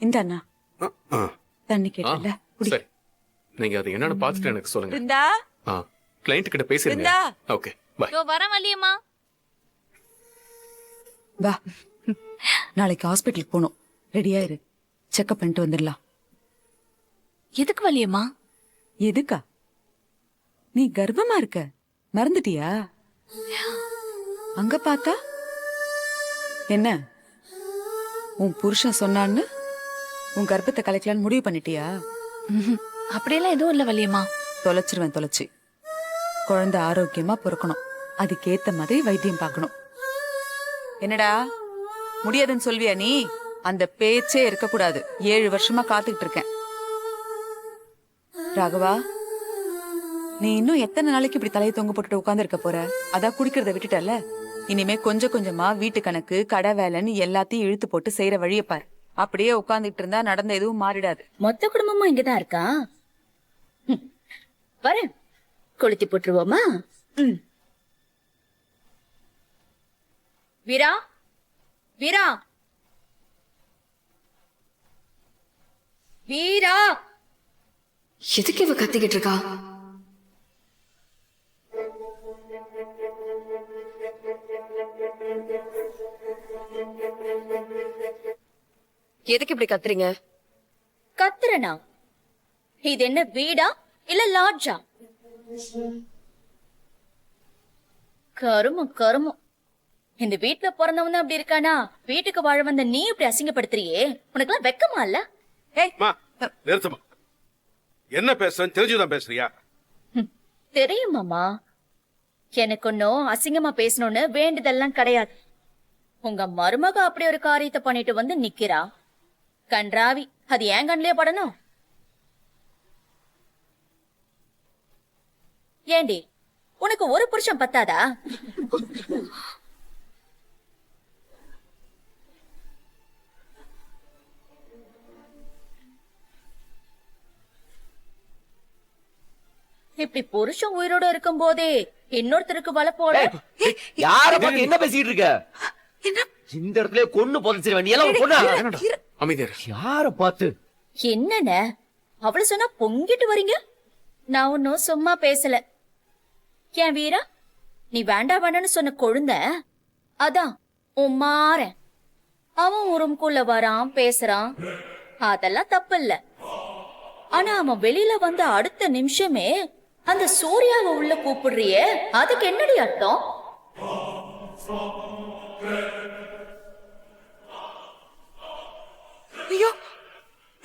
இந்த அண்ணா தண்ணி கேட்டல. சரி, நீங்க அது என்னன்னு பார்த்துட்டு எனக்கு சொல்லுங்க. இந்தா கிளையண்ட் கிட்ட பேசிருங்க. Okay bye. இதோ வரேன் வள்ளியம்மா. வா, நாளைக்கு ஹாஸ்பிட்டலுக்கு போகணும். ரெடியா இரு, செக்அப் பண்ணிட்டு வந்துடலாம். எதுக்கு வள்ளியம்மா? எதுக்கா? நீ கர்ப்பமா இருக்க, மறந்துட்டியா? அங்க பார்த்தா என்ன, உன் புருஷன் சொன்னான்னு உன் கர்ப்பத்தை கலைக்கலான்னு முடிவு பண்ணிட்டியா? அப்படியெல்லாம் எதுவும் இல்ல வள்ளியம்மா. தொலைச்சிருவேன், தொலைச்சி. குழந்தை ஆரோக்கியமா பிறக்கணும், அதுக்கேத்த மாதிரி வைத்தியம் பார்க்கணும். என்னடா முடியாதுன்னு சொல்வியா நீ? அந்த பேச்சே இருக்கக்கூடாது. 7 வருஷமா காத்துக்கிட்டு இருக்கேன். ராகவா, நீ இன்னும் எத்தனை நாளைக்கு இப்படி தலையை தொங்க போட்டுட்டு உட்கார்ந்து இருக்க போற? அதான் குடிக்கிறத விட்டுட்டல. இனிமே கொஞ்சம் கொஞ்சமா வீட்டு கணக்கு, கடை வேலைன்னு எல்லாத்தையும் இழுத்து போட்டு செய்யற வழிய பாரு. அப்படியே உட்கார்ந்துட்டு இருந்தா நடந்த எதுவும் மாறிடாது. மொத்த குடும்பமும் இங்கதான் இருக்கா? வர கொளுத்தி போட்டுருவோமா? வீரா, வீரா, வீரா. எதுக்கு இவ கத்திக்கிட்டு இருக்கா? எதுக்கு இப்படி கத்துறீங்க? கத்துறனா? இது என்ன வீடா இல்ல லாட்ஜா? கருமம் கருமம். இந்த வீட்டுல பிறந்தவன் அப்படி இருக்கானா? வீட்டுக்கு வாழ வந்த நீ இப்படி அசிங்கப்படுத்துறியே, உனக்கு எல்லாம் வெக்கமா இல்ல? நிறுத்தமா, என்ன பேசுறேன்னு தெரிஞ்சுதான் பேசுறியா? தெரியுமாமா, எனக்கு ஒன்னும் அசிங்கமா பேசணும்னு வேண்டியதெல்லாம் கிடையாது. உங்க மருமக அப்படி ஒரு காரியத்தை பண்ணிட்டு வந்து நிக்கிறா. கன்றாவி, அது ஏன் கண்லயே படணும்? ஏண்டி, உனக்கு ஒரு புருஷன் பத்தாதா? இப்படி புருஷன் உயிரோட இருக்கும் போதே இன்னொருத்தருக்கு வலை போட. யார பார்த்து என்ன பேசிட்டு இருக்க? இந்த இடத்துல கொன்னு புதைச்சிருவேன். நீ எல்லாம் பொண்ணா? அமைதியா இரு. யார பார்த்து என்னென்ன அவளு சொன்னா பொங்கிட்டு வரீங்க? நான் ஒன்னும் சும்மா பேசல. ஏன் வீரா, நீ வேண்டா வேண்டான்னு சொன்ன கொழுந்த அதான் உன் மாறன். அவன் உரும்குள்ள வரான், பேசுறான், அதெல்லாம் தப்பு இல்ல. ஆனா அவன் வெளியில வந்த அடுத்த நிமிஷமே அந்த சூர்யாவை உள்ள கூப்பிடுறியே, அதுக்கு என்னடி அர்த்தம்? ஐயோ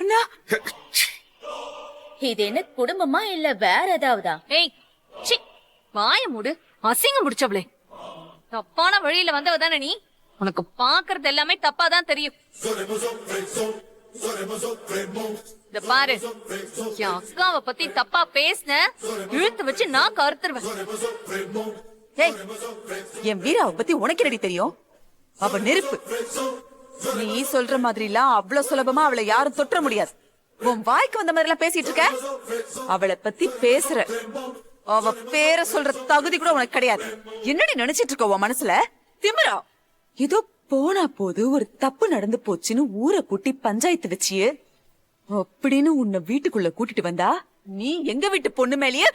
அண்ணா, இது என்ன குடும்பமா இல்ல வேற ஏதாவதா? ஏய் சி, வாய மூடு, அசிங்கம் முடிச்சவளே. தப்பான வழியில வந்தவ தானே நீ? உனக்கு பாக்குறது எல்லாமே தப்பாதான் தெரியும். இந்த பாரு, என் அக்காவை பத்தி தப்பா பேசின இழுத்து வச்சு நான் கருத்துருவேன். ஏய், என் வீராவை பத்தி உனக்கு என்னடி தெரியும்? அவ நெருப்பு. நீ சொல்ற மாதிரி எல்லாம் அவ்வளவு சுலபமா அவளை யாரும் தொற்ற முடியாது. உன் வாய்க்கு வந்த மாதிரி எல்லாம் பேசிட்டு இருக்க. அவளை பத்தி பேசுற, அவ பேரை சொல்ற தகுதி கூட உனக்கு கிடையாது. என்னடி நினைச்சிட்டு இருக்க உன் மனசுல? திமிரா? ஏதோ போனா போது ஒரு தப்பு நடந்து போச்சுன்னு ஊரை கூட்டி பஞ்சாயத்து வச்சியே அப்படின்னு உன்னை வீட்டுக்குள்ள கூட்டிட்டு வந்தா நீ எங்க வீட்டு பொண்ணு மேலேயே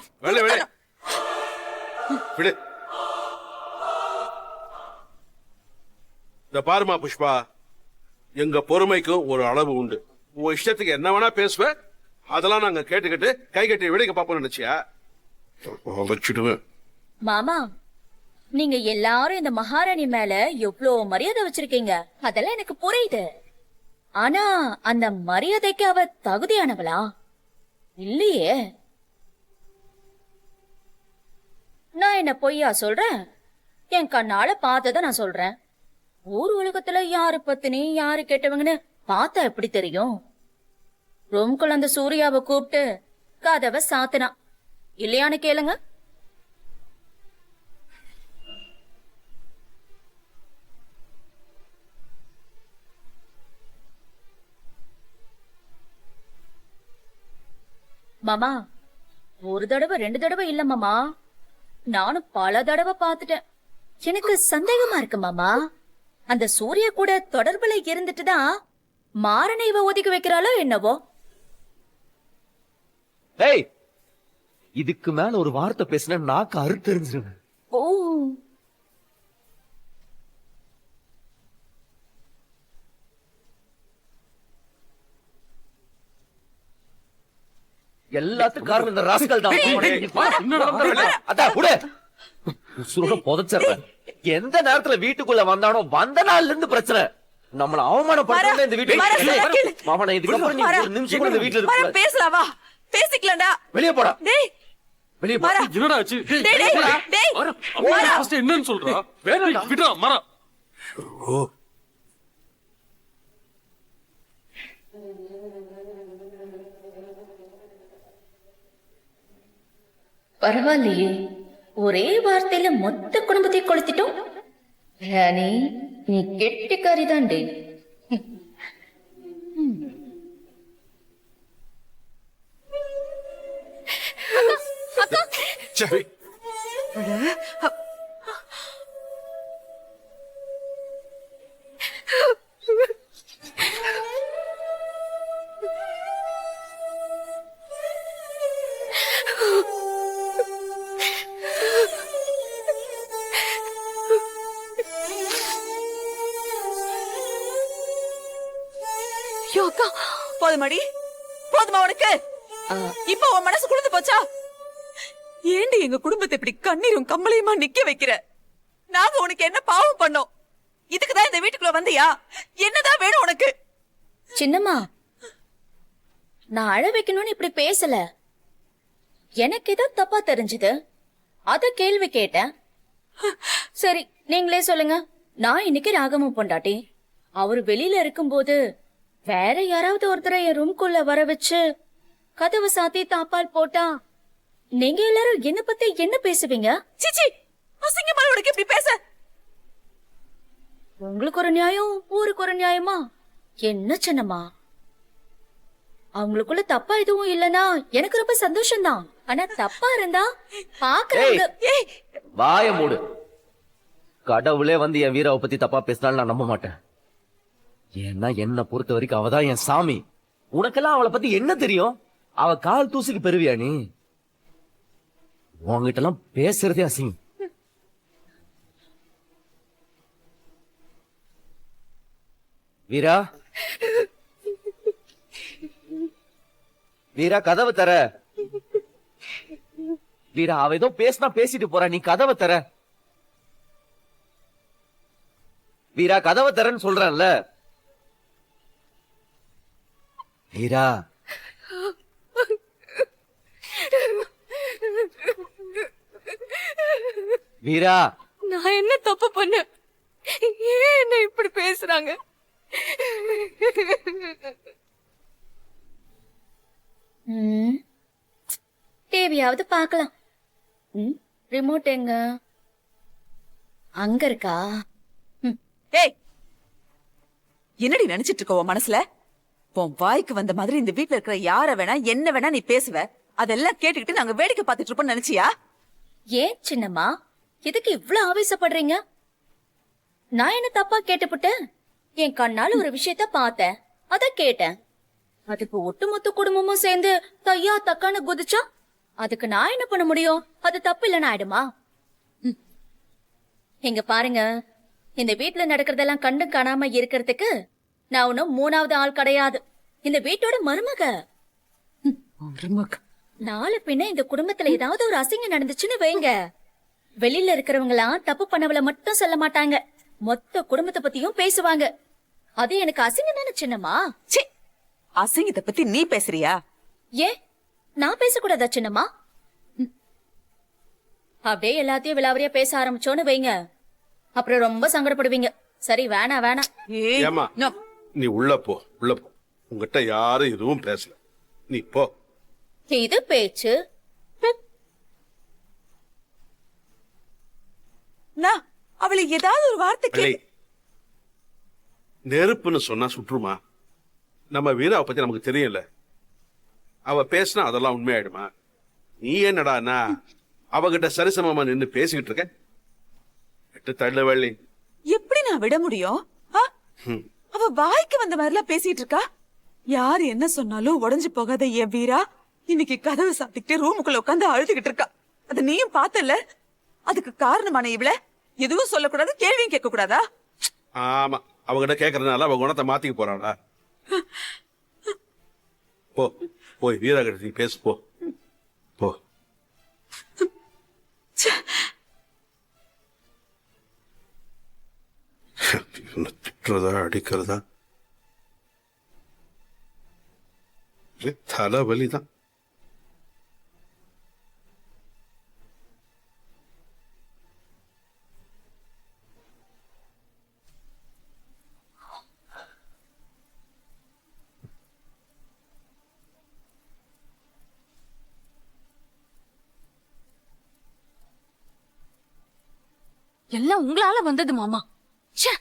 இந்த பாருமா புஷ்பா, எங்க பொறுமைக்கும் ஒரு அளவு உண்டு. உன் இஷ்டத்துக்கு என்ன வேணா பேசுவ, அதெல்லாம் நாங்க கேட்டுக்கிட்டு கை கட்டி விடைக்க பாப்போம் நினைச்சியா? வச்சுடுவேன். மாமா, நீங்க எல்லாரும் இந்த மகாராணி மேல எவ்வளவு மரியாதை வச்சிருக்கீங்க, அதெல்லாம் எனக்கு புரியுது. ஆனா அந்த மரியாதைக்கு அவ தகுதியானவளா? இல்லையே. நான் என்ன பொய்யா சொல்றேன்? என் கண்ணால பார்த்தத நான் சொல்றேன். ஊர் உலகத்துல யாரு பத்தினி யாரு கேட்டவங்கன்னு பார்த்தா எப்படி தெரியும்? ரூம்குள்ள அந்த சூர்யாவை கூப்பிட்டு கதவை சாத்தினா இல்லையான்னு கேளுங்க. மாமா, ஒரு தடவை 2 தடவை இல்ல மாமா, நானும் பல தடவை பார்த்துட்டேன். எனக்கு சந்தேகமா இருக்கு மாமா, அந்த சூர்யா கூட தொடர்புல இருந்துட்டுதான் மாறனை இவ ஒதுக்கி வைக்கிறாளோ என்னவோ. ஏய், இதுக்கு மேல ஒரு வார்த்தை பேசினா நாக்கு அறுத்தெறிஞ்சிருவேன். ஓ, எல்லாத்துக்கும் காரணம் இந்த ராஸ்கல் தான். அதான் விடு. உசுரோட புதைச்சிடுறேன். எந்த நேரத்துல வீட்டுக்குள்ள வந்தானோ வந்த நாள்ல இருந்து பிரச்சனை. நம்மள அவமானப்படுத்த இந்த வீட்டுக்கு மாமனா இதுக்கப்புறம் நீ ஒரு நிமிஷம் கூட இந்த வீட்டுல வர இருக்க. பேசலாம் வா, பேசிக்கலாம்டா. வெளியே போடா, டேய் வெளியே போ. வரா. என்னடா ஆச்சு? டேய் டேய் டேய் ஃபர்ஸ்ட் என்னன்னு சொல்றா? விடுடா மரா. பரவாயில்லையே, ஒரே வார்த்தையில மொத்த குடும்பத்தை கொளுத்திட்டோம். ராணி, நீ கெட்டிக்காரிதான்டே. சரி, ஐயோ அக்கா, போதுமாடி, போதுமா உனக்கு? இப்ப உன் மனசு குளிர்ந்து போச்சா? ஏண்டி எங்க குடும்பத்தை இப்படி கண்ணீரும் கம்மலையுமா நிக்க வைக்கிற? நாங்க உனக்கு என்ன பாவம் பண்ணோம்? இதுக்குதான் இந்த வீட்டுக்குள்ள வந்தியா? என்னதான் வேணும் உனக்கு? சின்னம்மா, நான் அழ வைக்கணும்னு இப்படி பேசல. எனக்கு ஏதோ தப்பா தெரிஞ்சது, அத கேள்வி கேட்டேன். சரி, நீங்களே சொல்லுங்க. நான் இன்னைக்கு ராகமும் பொண்டாட்டி. அவரு வெளியில இருக்கும்போது வேற யாராவது ஒருத்தரை என் ரூம்குள்ள வர வச்சு கதவை சாத்தி தாப்பால் போட்டா நீங்க எல்லாரும் என்ன பத்தி என்ன பேசுவீங்க? சிச்சி, அசிங்கமா உனக்கு இப்படி பேச? உங்களுக்கு ஒரு நியாயம், ஊருக்கு ஒரு நியாயமா? என்ன சின்னம்மா, அவங்களுக்குள்ள தப்பா எதுவும் இல்லனா எனக்கு ரொம்ப சந்தோஷம்தான். ஆனா தப்பா இருந்தா பாக்குறவங்க ஏய் வாய மூடு. கடவுளே வந்து என் வீராவை பத்தி தப்பா பேசினாலும் நான் நம்ப மாட்டேன். ஏன்னா என்ன பொறுத்த வரைக்கும் அவதான் என் சாமி. உனக்கெல்லாம் அவளை பத்தி என்ன தெரியும்? அவ கால் தூசுக்கு பெறுவியா நீ? உங்ககிட்ட எல்லாம் பேசுறதே அசிங்கம். வீரா, வீரா கதவை தர. வீரா, அவ ஏதோ பேசினா பேசிட்டு போறா, நீ கதவை தர. வீரா, கதவை தரன்னு சொல்றேன்ல. வீரா, வீரா, நான் என்ன தப்பு பண்ண? ஏன் என்ன இப்படி பேசுறாங்க? டிவியாவது பார்க்கலாம். ரிமோட் எங்க? அங்க இருக்கா? ஏய், என்னடி நினைச்சிட்டு இருக்க உன் மனசுல? உன் வாய்க்கு வந்த மாதிரி இந்த வீட்ல இருக்கிற யார வேணா என்ன வேணா நீ பேசுவ. அதெல்லாம் கேட்டுக்கிட்டு நாங்க வேடிக்கை பார்த்துட்டு இருப்போம் நினைச்சியா? ஏன் சின்னம்மா எதுக்கு இவ்ளோ ஆவேசப்படுறீங்க? நான் என்ன தப்பா கேட்டுப்புட்டேன்? என் கண்ணால ஒரு விஷயத்த பார்த்தேன், அத கேட்டேன். அதுக்கு ஒட்டுமொத்த குடும்பமும் சேர்ந்து தையா தக்கான்னு குதிச்சா அதுக்கு நான் என்ன பண்ண முடியும்? அது தப்பு இல்லைன்னு ஆயிடுமா? இங்க பாருங்க, இந்த வீட்டுல நடக்கிறதெல்லாம் கண்டு காணாம இருக்கிறதுக்கு நான் ஒன்னும் மூணாவது ஆள் கிடையாது. இந்த வீட்டோட மருமக. நாளை பின்ன இந்த குடும்பத்துல ஏதாவது ஒரு அசிங்கம் நடந்துச்சுன்னு வைங்க, வெளியில இருக்கிறவங்களாம் தப்பு பண்ணவள மட்டும் சொல்ல மாட்டாங்க, மொத்த குடும்பத்தை பத்தியும் பேசுவாங்க. அது எனக்கு அசிங்கம் தானே சின்னம்மா? ச்சீ, அசிங்கத்தை பத்தி நீ பேசுறியா? ஏன் நான் பேசக்கூடாதா சின்னம்மா? அப்படியே எல்லாத்தையும் விளாவரியா பேச ஆரம்பிச்சோன்னு வைங்க, அப்புறம் ரொம்ப சங்கடப்படுவீங்க. சரி, வேணாம் வேணாம். ஏய், ஏம்மா? நோ. நீ உள்ள போ, உள்ள போ. உங்ககிட்ட யாரும் எதுவும் பேசல, நீ போ. இது பேச்சு? நான் அவளை ஏதாவது ஒரு வார்த்தை பிள்ளை, கேட்டு நெருப்புன்னு சொன்னா சுற்றுமா? நம்ம வீராவை பத்தி நமக்கு தெரியல. அவ பேசினா அதெல்லாம் உண்மையாயிடுமா? நீ என்னடானா அவகிட்ட சரிசமமா நின்னு பேசிக்கிட்டு இருக்க? எட்டு தள்ள வள்ளி. எப்படி நான் விட முடியும்? ஆ? அவ வாய்க்கு வந்த மாதிரி எல்லாம் பேசிட்டு இருக்கா. யார் என்ன சொன்னாலும் உடைஞ்சு போகாத என் வீரா இன்னைக்கு கதவை சாத்திக்கிட்டு ரூமுக்குள்ள உட்காந்து அழுதுகிட்டு இருக்கா. அத நீயும் பார்த்தல. அதுக்கு காரணமான இவள எதுவும் சொல்லக்கூடாது, கேள்வியும் கேட்க கூடாதா? ஆமா, அவகிட்ட கேக்குறதுனால அவ குணத்தை மாத்திக்க போறாளா? போ, போய் வீரா கிட்ட நீ பேசு, போ போ. திட்டுறதா அடிக்கிறதா தலைவலிதான். எல்லாம் உங்களால வந்தது மாமா. ச்சே.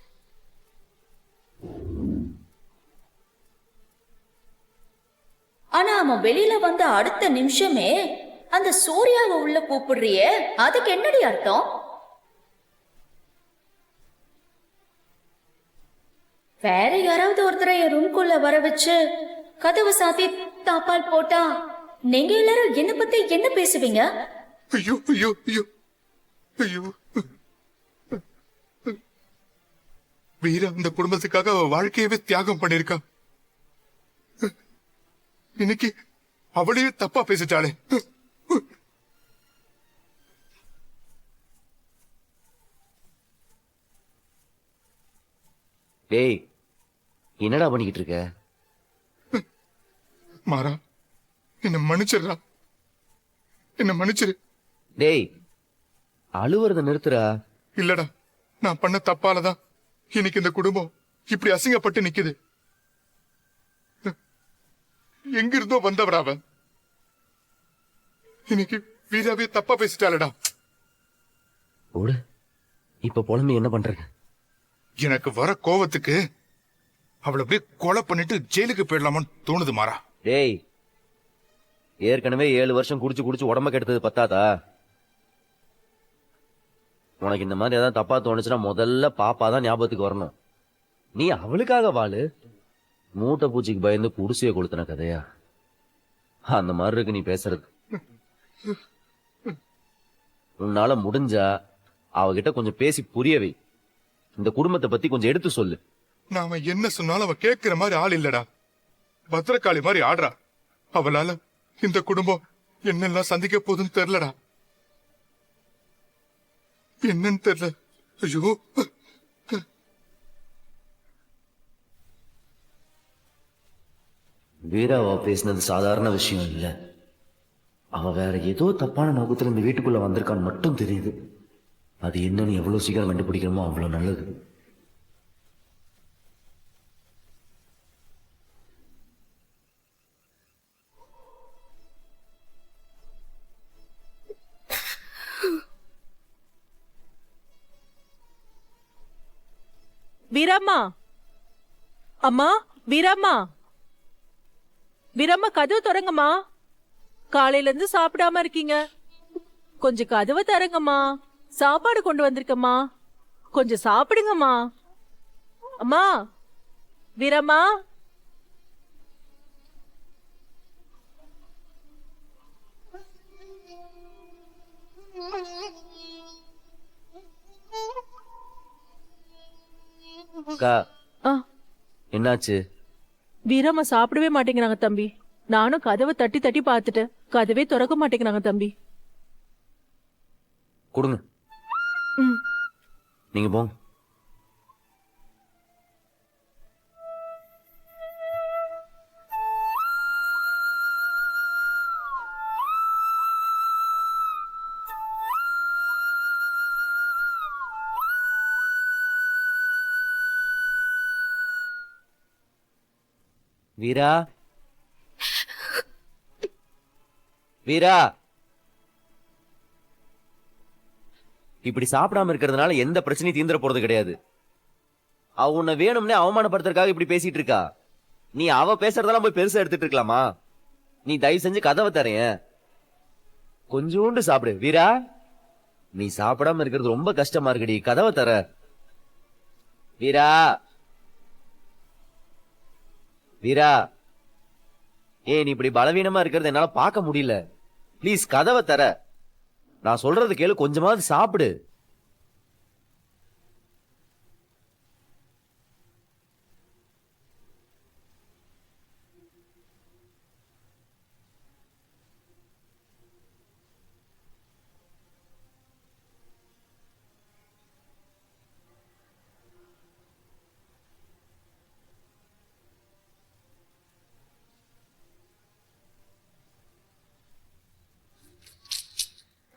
ஆனா அவன் வெளியில வந்த அடுத்த நிமிஷமே அந்த சூர்யாவை உள்ள கூப்பிடுறியே, அதுக்கு என்னடி அர்த்தம்? வேற யாராவது ஒருத்தரை என் ரூம்குள்ள வர வச்சு கதவை சாத்தி தாப்பால் போட்டா நீங்க எல்லாரும் என்ன பத்தி என்ன பேசுவீங்க? ஐயோ ஐயோ ஐயோ ஐயோ, வீரா அந்த குடும்பத்துக்காக அவ வாழ்க்கையவே தியாகம் பண்ணிருக்கா. இன்னைக்கு அவளையே தப்பா பேசிட்டாளே. டேய், என்னடா பண்ணிக்கிட்டு இருக்க? மாறா, என்ன மன்னிச்சிடுறா, என்ன மன்னிச்சிரு. டேய், அழுவுறத நிறுத்துறா. இல்லடா, நான் பண்ண தப்பாலதான் இன்னைக்கு இந்த குடும்பம் இப்படி அசிங்கப்பட்டு நிக்குது. எங்கிருந்தோ வந்தவரா அவன், இன்னைக்கு வீராவே தப்பா பேசிட்டாளடா. ஓடு, இப்ப புலம்பி என்ன பண்ற? எனக்கு வர கோவத்துக்கு அவளை அப்படியே கொலை பண்ணிட்டு ஜெயிலுக்கு போயிடலாமான்னு தோணுது மாறா. டேய், ஏற்கனவே 7 வருஷம் குடிச்சு குடிச்சு உடம்ப கெடுத்தது பத்தாதா? உனக்கு இந்த மாதிரி ஏதாவது தப்பா தோணுச்சுன்னா முதல்ல பாப்பா தான் ஞாபகத்துக்கு வரணும். நீ அவளுக்காக வாழு. மூட்டை பூச்சிக்கு பயந்து குடிசைய கொளுத்தின கதையா? அந்த மாதிரி இருக்கு நீ பேசுறது. உன்னால முடிஞ்சா அவகிட்ட கொஞ்சம் பேசி புரியவை. இந்த குடும்பத்தை பத்தி கொஞ்சம் எடுத்து சொல்லு. நாம என்ன சொன்னாலும் அவ கேட்கிற மாதிரி ஆள் இல்லடா. பத்திரக்காளி மாதிரி ஆடுறா. அவளால இந்த குடும்பம் என்னெல்லாம் சந்திக்க போகுதுன்னு தெரியலடா. என்னன்னு தெரியல. ஐயோ, வீராவா பேசினது சாதாரண விஷயம் இல்ல. அவ வேற ஏதோ தப்பான நோக்கத்துல இந்த வீட்டுக்குள்ள வந்திருக்கான்னு மட்டும் தெரியுது. அது என்னன்னு எவ்வளவு சீக்கிரம் கண்டுபிடிக்கணுமோ அவ்வளவு நல்லது. வீரம்மா, அம்மா, வீரம்மா, வீரம்மா, கதவு திறங்கம்மா. காலையில இருந்து சாப்பிடாம இருக்கீங்க. கொஞ்சம் கதவை திறங்கம்மா. சாப்பாடு கொண்டு வந்திருக்கம்மா, கொஞ்சம் சாப்பிடுங்கம்மா. அம்மா, வீரம்மா. அக்கா, ஆ, என்னாச்சு? வீரம்மா சாப்பிடவே மாட்டேங்கிறாங்க தம்பி. நானும் கதவை தட்டி தட்டி பார்த்துட்டேன், கதவே திறக்க மாட்டேங்கிறாங்க தம்பி. கொடுங்க. ம். நீங்க போங்க. வீரா, வீரா, இப்படி சாப்பிடாம இருக்கிறதுனால எந்த பிரச்சனையும் தீந்துற போறது கிடையாது. அவ உன்னை வேணும்னே அவமானப்படுத்துறதுக்காக இப்படி பேசிட்டு இருக்கா. நீ அவ பேசுறதெல்லாம் போய் பெருசா எடுத்துட்டு இருக்கலாமா? நீ தயவு செஞ்சு கதவை தரேன், கொஞ்சோண்டு சாப்பிடு. வீரா, நீ சாப்பிடாம இருக்கிறது ரொம்ப கஷ்டமா இருக்குடி, கதவை தர. வீரா, வீரா, நீ இப்படி பலவீனமா இருக்கிறது என்னால பார்க்க முடியல. ப்ளீஸ் கதவை தர. நான் சொல்றது கேளு, கொஞ்சமாவது சாப்பிடு.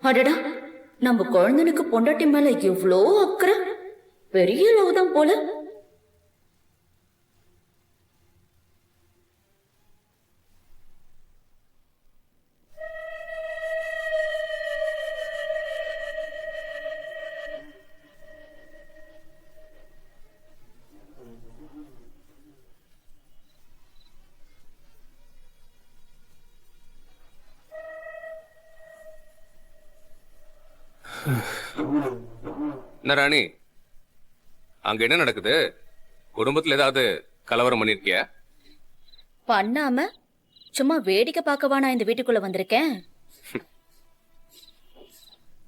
அடடா, நம்ம குழந்தைனுக்கு பொண்டாட்டி மேல எவ்வளோ அக்கறை. பெரிய லவ் தான் போல. என்ன ராணி, அங்க என்ன நடக்குது? குடும்பத்துல ஏதாவது கலவரம் பண்ணிருக்கியா? பண்ணாம சும்மா வேடிக்கை பார்க்கவா நான் இந்த வீட்டுக்குள்ள வந்திருக்கேன்?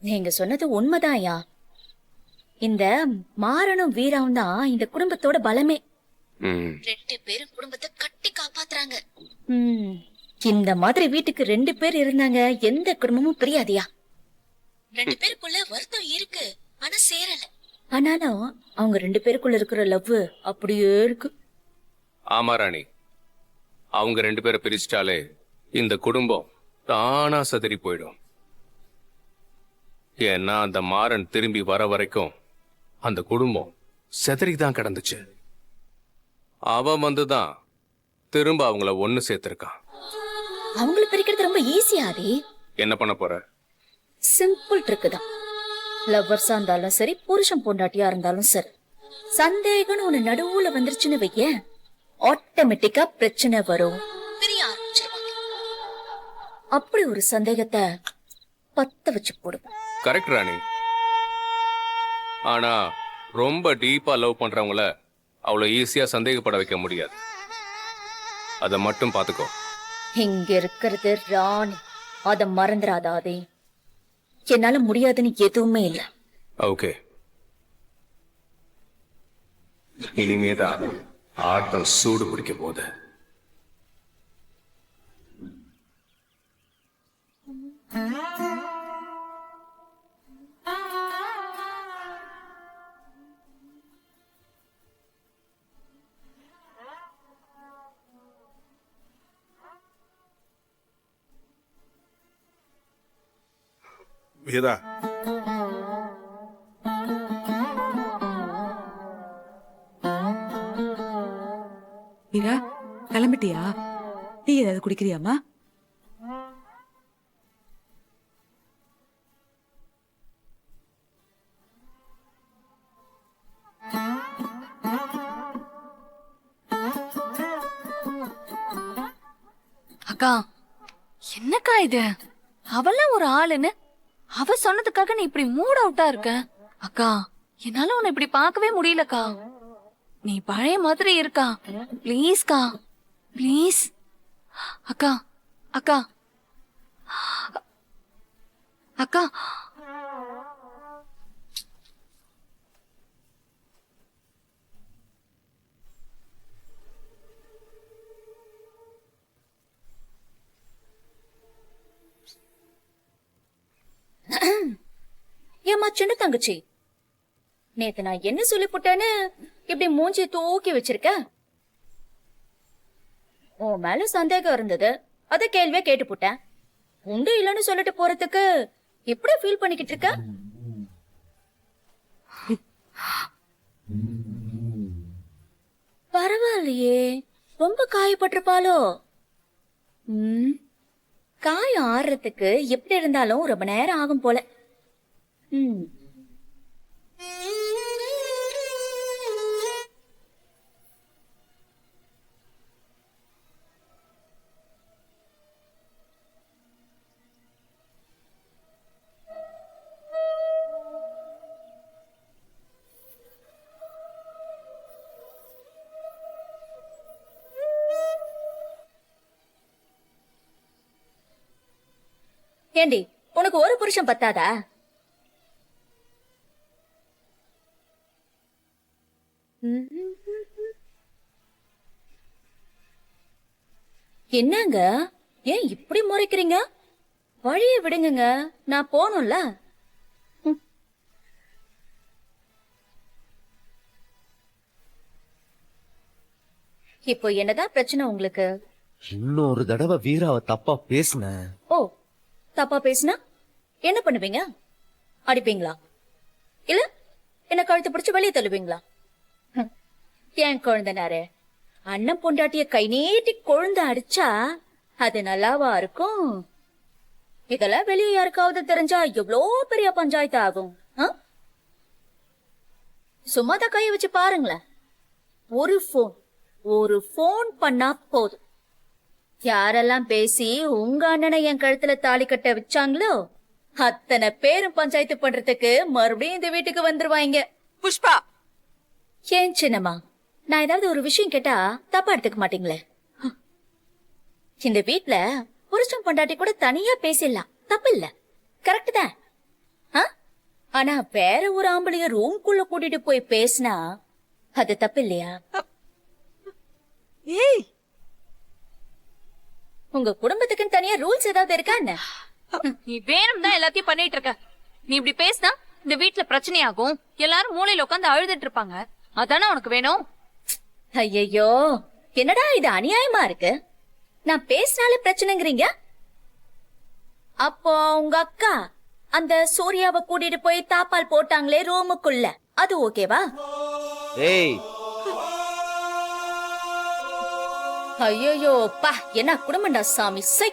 நீங்க சொன்னது உண்மைதான்யா. இந்த மாறனும் வீராவும் தான் இந்த குடும்பத்தோட பலமே. ம், 2 பேரும் குடும்பத்தை கட்டி காப்பாத்துறாங்க. இந்த மாதிரி வீட்டுக்கு 2 பேர் இருந்தாங்க எந்த குடும்பமும் பிரியாதியா. 2 பேருக்குள்ள வருத்தம் இருக்கு, ஆனா சேரல. ஆனாலும் அவங்க 2 பேருக்குள்ள இருக்கிற லவ் அப்படியே இருக்கு. ஆமா ராணி, அவங்க 2 பேரை பிரிச்சிட்டாலே இந்த குடும்பம் தானா சதறி போயிடும். ஏன்னா அந்த மாறன் திரும்பி வர வரைக்கும் அந்த குடும்பம் செதறி தான் கிடந்துச்சு. அவன் வந்துதான் திரும்ப அவங்கள ஒண்ணு சேர்த்திருக்கான். அவங்கள பிரிக்கிறது ரொம்ப ஈஸியாதி. என்ன பண்ண போற? சிம்பிள் ட்ரிக் தான். லவ்வர்ஸா இருந்தாலும் சரி, புருஷன் பொண்டாட்டியா இருந்தாலும் சரி, சந்தேகம்னு ஒண்ணு நடுவுல வந்துருச்சுன்னு வைய, ஆட்டோமேட்டிக்கா பிரச்சனை வரும், பிரிய ஆரம்பிச்சிருவாங்க. அப்படி ஒரு சந்தேகத்தை பத்த வச்சு போடுவோம். கரெக்ட் ராணி. ஆனா ரொம்ப டீப்பா லவ் பண்றவங்கள அவ்வளவு ஈஸியா சந்தேகப்பட வைக்க முடியாது. அத மட்டும் பாத்துக்கோ. இங்க இருக்கிறது ராணி, அத மறந்துடாதே. என்னால முடியாதுன்னு எதுவுமே இல்ல. ஓகே, இனிமேதான் ஆட்டம் சூடு பிடிக்க போகுது. வீரா, வீரா, கிளம்பிட்டியா? டீ ஏதாவது குடிக்கிறியாமா? அக்கா, என்னக்கா இது? அவெல்லாம் ஒரு ஆளுன்னு அவ சொன்னதுக்காக நீ இப்படி மூட் அவுட்டா இருக்க. அக்கா, என்னால உன்னை இப்படி பார்க்கவே முடியலக்கா. நீ பழைய மாதிரி இருக்கா. ப்ளீஸ்க்கா, ப்ளீஸ். அக்கா, அக்கா, அக்கா. ஏமா சின்ன தங்கச்சி, நேத்து நான் என்ன சொல்லி போட்டேன்னு இப்படி மூஞ்சி தூக்கி வச்சிருக்க? உன் மேல சந்தேகம் இருந்தது, அத கேள்வியா கேட்டு போட்டேன். உண்டு இல்லைன்னு சொல்லிட்டு போறதுக்கு எப்படி ஃபீல் பண்ணிக்கிட்டு இருக்க? பரவாயில்லையே, ரொம்ப காயப்பட்டிருப்பாளோ? காயம் ஆறுறதுக்கு எப்படி இருந்தாலும் ரொம்ப நேரம் ஆகும் போல. ஏண்டி உனக்கு ஒரு புருஷன் பத்தாதா? என்னங்க ஏன் இப்படி முறைக்கிறீங்க? வழிய விடுங்க, நான் போகணும்ல. இப்போ என்னதான் பிரச்சனை உங்களுக்கு? இன்னொரு தடவை வீராவை தப்பா பேசுன ஓ, தப்பா பேசுனா என்ன பண்ணுவீங்க? அடிப்பீங்களா? இல்ல என்ன கழுத்து பிடிச்சு வெளியே தள்ளுவீங்களா? ஏன் குழந்தைனாரு அண்ணன் பொண்டாட்டிய கை நீட்டி கொழுந்து அடிச்சா அது நல்லாவா இருக்கும்? இதெல்லாம் வெளியே யாருக்காவது தெரிஞ்சா எவ்வளோ பெரிய பஞ்சாயத்து ஆகும். சும்மாதான் கைய வச்சு பாருங்களேன். ஒரு போன் பண்ணா போதும். யாரெல்லாம் பேசி உங்க அண்ணனை என் கழுத்துல தாலி கட்ட வச்சாங்களோ அத்தனை பேரும் பஞ்சாயத்து பண்றதுக்கு மறுபடியும் இந்த வீட்டுக்கு வந்துருவாங்க. புஷ்பா, ஏன் சின்னம்மா, நான் ஏதாவது ஒரு விஷயம் கேட்டா தப்பா எடுத்துக்க மாட்டீங்களே? இந்த வீட்ல புருஷன் பொண்டாட்டி கூட தனியா பேசிடலாம், தப்பு இல்ல, கரெக்ட் தான். ஆனா வேற ஒரு ஆம்பளைய ரூம்குள்ள கூட்டிட்டு போய் பேசினா அது தப்பு இல்லையா? ஏய், உங்க குடும்பத்துக்குன்னு தனியா ரூல்ஸ் ஏதாவது இருக்கா என்ன? நீ வேணும் தான் எல்லாத்தையும் பண்ணிட்டு இருக்க. நீ இப்படி பேசினா இந்த வீட்ல பிரச்சனையாகும். எல்லாரும் மூலையில உட்காந்து அழுதுட்டு இருப்பாங்க. அதானே உனக்கு வேணும்? ஐயோ, என்னடா இது அநியாயமா இருக்கு. நான் பேசினாலே பிரச்சனைங்கிறீங்க. அப்போ உங்க அக்கா அந்த சூர்யாவை கூட்டிட்டு போய் தாப்பால் போட்டாங்களே ரூமுக்குள்ள, அது ஓகேவா? ஏய், ஐயோ பா, என்ன குடும்பம்டா சாமி. சை.